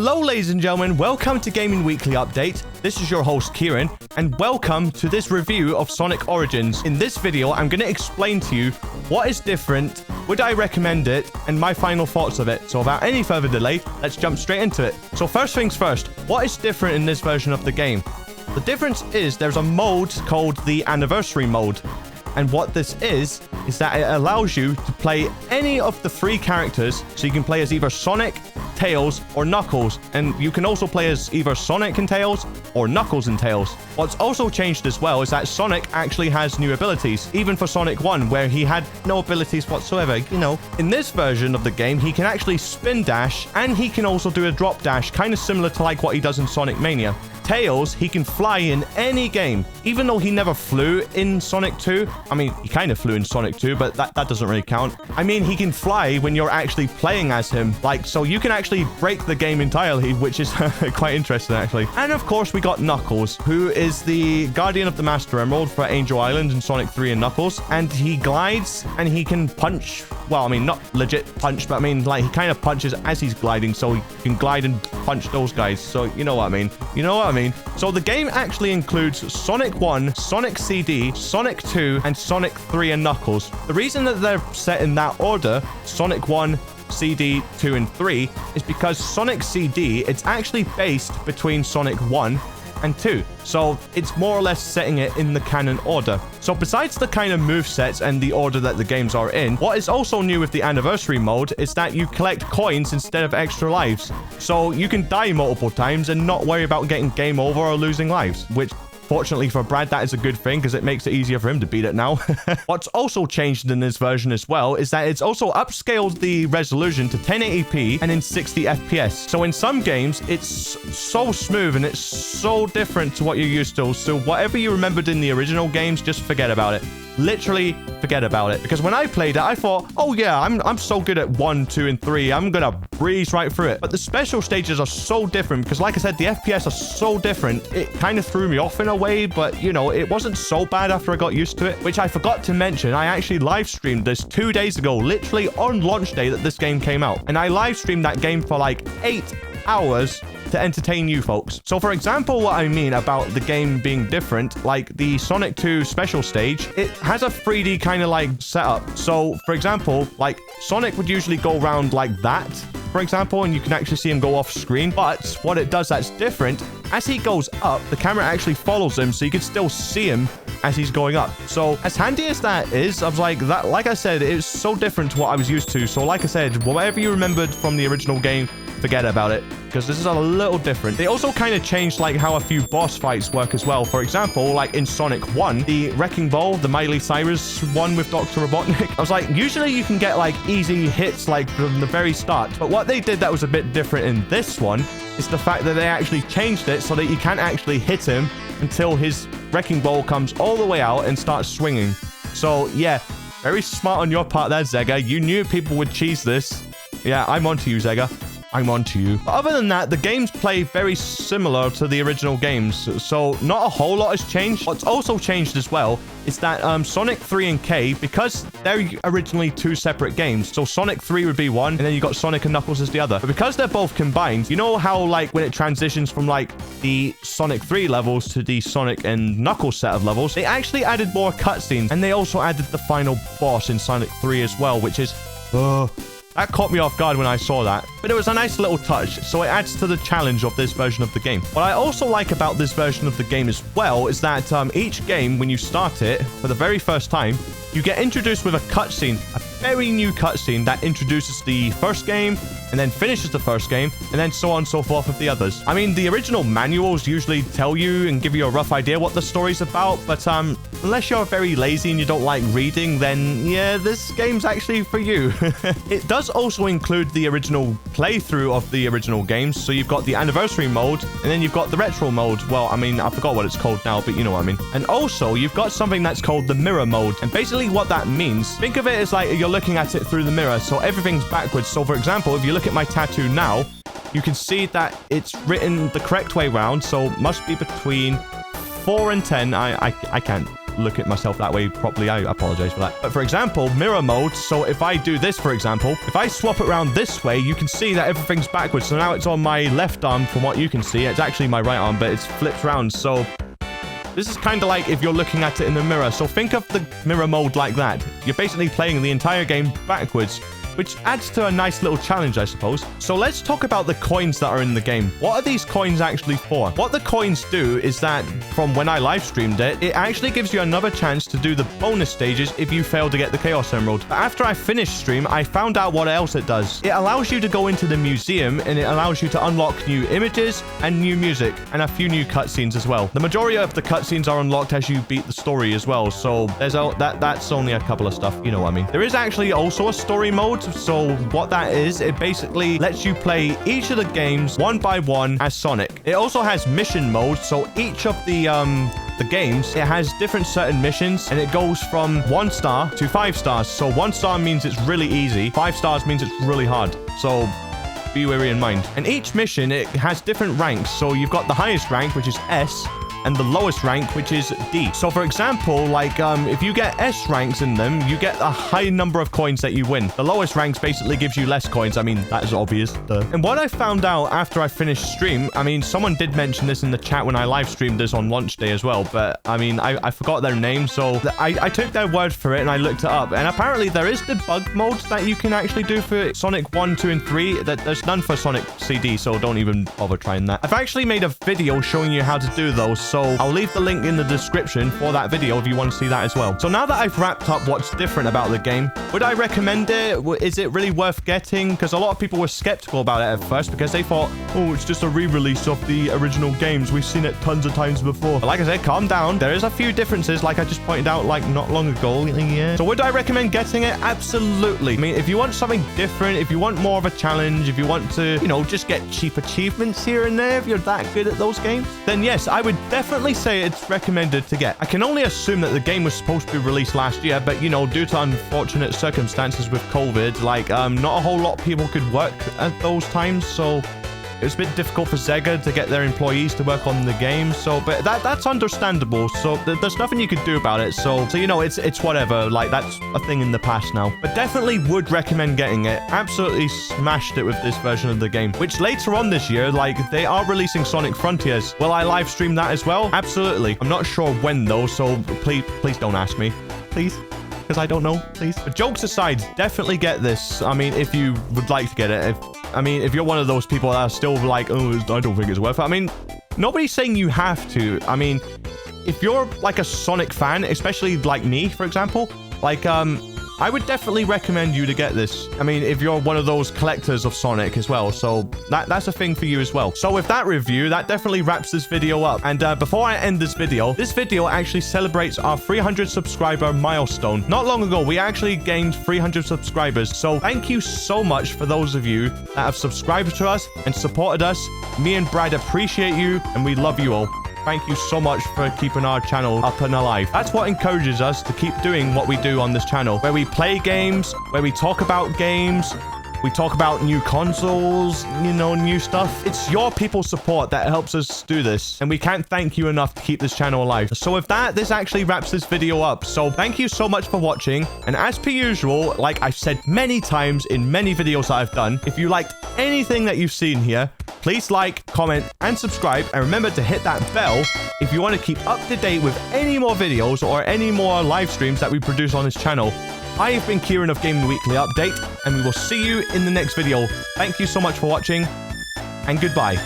Hello ladies and gentlemen, welcome to Gaming Weekly Update. This is your host Kieran, and welcome to this review of Sonic Origins. In this video, I'm going to explain to you what is different, would I recommend it, and my final thoughts of it. So without any further delay, let's jump straight into it. So first things first, what is different in this version of the game? The difference is there's a mode called the Anniversary mode. And what this is that it allows you to play any of the three characters. So you can play as either Sonic, Tails, or Knuckles. And you can also play as either Sonic and Tails or Knuckles and Tails. What's also changed as well is that Sonic actually has new abilities, even for Sonic 1, where he had no abilities whatsoever, you know. In this version of the game, he can actually spin dash, and he can also do a drop dash, kind of similar to like what he does in Sonic Mania. Tails, he can fly in any game, even though he never flew in Sonic 2. I mean, he kind of flew in Sonic 2, but that doesn't really count. I mean, he can fly when you're actually playing as him. Like, so you can actually break the game entirely, which is quite interesting, actually. And of course, we got Knuckles, who is the Guardian of the Master Emerald for Angel Island in Sonic 3 and Knuckles. And he glides, and he can punch. Well, I mean, not legit punch, but I mean, like, he kind of punches as he's gliding, so he can glide and punch those guys. So, you know what I mean. You know what I mean. So the game actually includes Sonic 1, Sonic CD, Sonic 2, and Sonic 3 and Knuckles. The reason that they're set in that order, Sonic 1, CD, 2, and 3, is because Sonic CD, it's actually based between Sonic 1 and 2. So it's more or less setting it in the canon order. So besides the kind of movesets and the order that the games are in, what is also new with the Anniversary mode is that you collect coins instead of extra lives. So you can die multiple times and not worry about getting game over or losing lives, which fortunately for Brad, that is a good thing because it makes it easier for him to beat it now. What's also changed in this version as well is that it's also upscaled the resolution to 1080p and in 60 FPS. So in some games, it's so smooth and it's so different to what you're used to. So whatever you remembered in the original games, just forget about it. Literally forget about it, because when I played it, I thought, oh yeah, I'm so good at 1, 2, and 3, I'm gonna breeze right through it. But the special stages are so different, because like I said, the FPS are so different. It kind of threw me off in a way, but you know, it wasn't so bad after I got used to it. Which I forgot to mention, I actually live streamed this 2 days ago, literally on launch day that this game came out, and I live streamed that game for like 8 hours to entertain you folks. So for example, what I mean about the game being different, like the Sonic 2 special stage, it has a 3D kind of like setup. So for example, like Sonic would usually go around like that, for example, and you can actually see him go off screen. But what it does that's different, as he goes up, the camera actually follows him, so you can still see him as he's going up. So as handy as that is, I was like, that, like I said, it's so different to what I was used to. So like I said, whatever you remembered from the original game, forget about it, because this is a little different. They also kind of changed like how a few boss fights work as well. For example, like in Sonic 1, the Wrecking Ball, the Miley Cyrus one with Dr. Robotnik, I was like, usually you can get like easy hits like from the very start, but what they did that was a bit different in this one is the fact that they actually changed it so that you can't actually hit him until his Wrecking Ball comes all the way out and starts swinging. So yeah, very smart on your part there, Zega. You knew people would cheese this. Yeah, I'm onto you, Zega. I'm on to you. But other than that, the games play very similar to the original games, so not a whole lot has changed. What's also changed as well is that Sonic 3 and K, because they're originally 2 separate games, so Sonic 3 would be one, and then you got Sonic and Knuckles as the other. But because they're both combined, you know how like when it transitions from like the Sonic 3 levels to the Sonic and Knuckles set of levels, they actually added more cutscenes, and they also added the final boss in Sonic 3 as well, which is that caught me off guard when I saw that, but it was a nice little touch, so it adds to the challenge of this version of the game. What I also like about this version of the game as well is that each game, when you start it for the very first time, you get introduced with a cutscene, a very new cutscene that introduces the first game and then finishes the first game, and then so on and so forth with the others. I mean, the original manuals usually tell you and give you a rough idea what the story's about, but unless you're very lazy and you don't like reading, then yeah, this game's actually for you. It does also include the original playthrough of the original games, so you've got the Anniversary mode, and then you've got the Retro mode. Well, I mean, I forgot what it's called now, but you know what I mean. And also, you've got something that's called the Mirror mode, and basically what that means, think of it as like you're looking at it through the mirror, so everything's backwards. So for example, if you look at my tattoo now, you can see that it's written the correct way round, so must be between 4 and 10. I can't look at myself that way properly. I apologize for that. But for example, mirror mode. So if I do this, for example, if I swap it around this way, you can see that everything's backwards. So now it's on my left arm from what you can see. It's actually my right arm, but it's flipped around. So this is kind of like if you're looking at it in the mirror. So think of the mirror mode like that. You're basically playing the entire game backwards, which adds to a nice little challenge, I suppose. So let's talk about the coins that are in the game. What are these coins actually for? What the coins do is that, from when I live streamed it, it actually gives you another chance to do the bonus stages if you fail to get the Chaos Emerald. But after I finished stream, I found out what else it does. It allows you to go into the museum, and it allows you to unlock new images and new music, and a few new cutscenes as well. The majority of the cutscenes are unlocked as you beat the story as well. So there's that's only a couple of stuff, you know what I mean. There is actually also a story mode. So what that is, it basically lets you play each of the games one by one as Sonic. It also has mission mode. So each of the games, it has different certain missions, and it goes from 1 star to 5 stars. So 1 star means it's really easy. 5 stars means it's really hard. So be wary in mind. And each mission, it has different ranks. So you've got the highest rank, which is S, and the lowest rank, which is D. So for example, like if you get S ranks in them, you get a high number of coins that you win. The lowest ranks basically gives you less coins. I mean, that is obvious. And what I found out after I finished stream, I mean, someone did mention this in the chat when I live streamed this on launch day as well, but I mean, I forgot their name, so I took their word for it and I looked it up, and apparently there is debug modes that you can actually do for Sonic 1, 2, and 3. There's none for Sonic CD, so don't even bother trying that. I've actually made a video showing you how to do those, so I'll leave the link in the description for that video if you want to see that as well. So now that I've wrapped up what's different about the game, would I recommend it? Is it really worth getting? Because a lot of people were skeptical about it at first because they thought, oh, it's just a re-release of the original games. We've seen it tons of times before. But like I said, calm down. There is a few differences, like I just pointed out like not long ago. Yeah. So would I recommend getting it? Absolutely. I mean, if you want something different, if you want more of a challenge, if you want to, you know, just get cheap achievements here and there, if you're that good at those games, then yes, I would definitely say it's recommended to get. I can only assume that the game was supposed to be released last year, but you know, due to unfortunate circumstances with COVID, like not a whole lot of people could work at those times, so it was a bit difficult for Sega to get their employees to work on the game. So, but that's understandable. So there's nothing you could do about it. So you know, it's whatever. Like, that's a thing in the past now. But definitely would recommend getting it. Absolutely smashed it with this version of the game. Which later on this year, like, they are releasing Sonic Frontiers. Will I live stream that as well? Absolutely. I'm not sure when though. So please don't ask me. Please. Because I don't know, please. But jokes aside, definitely get this. I mean, if you would like to get it. If you're one of those people that are still like, oh, I don't think it's worth it. I mean, nobody's saying you have to. I mean, if you're like a Sonic fan, especially like me, for example, like, I would definitely recommend you to get this. I mean, if you're one of those collectors of Sonic as well. So that's a thing for you as well. So with that review, that definitely wraps this video up. And before I end this video actually celebrates our 300 subscriber milestone. Not long ago, we actually gained 300 subscribers. So thank you so much for those of you that have subscribed to us and supported us. Me and Brad appreciate you, and we love you all. Thank you so much for keeping our channel up and alive. That's what encourages us to keep doing what we do on this channel, where we play games, where we talk about games, we talk about new consoles, you know, new stuff. It's your people's support that helps us do this, and we can't thank you enough to keep this channel alive. So with that, this actually wraps this video up. So thank you so much for watching, and as per usual, like I've said many times in many videos that I've done, if you liked anything that you've seen here, please like, comment, and subscribe, and remember to hit that bell if you want to keep up to date with any more videos or any more live streams that we produce on this channel. I have been Kieran of Gaming Weekly Update, and we will see you in the next video. Thank you so much for watching, and goodbye.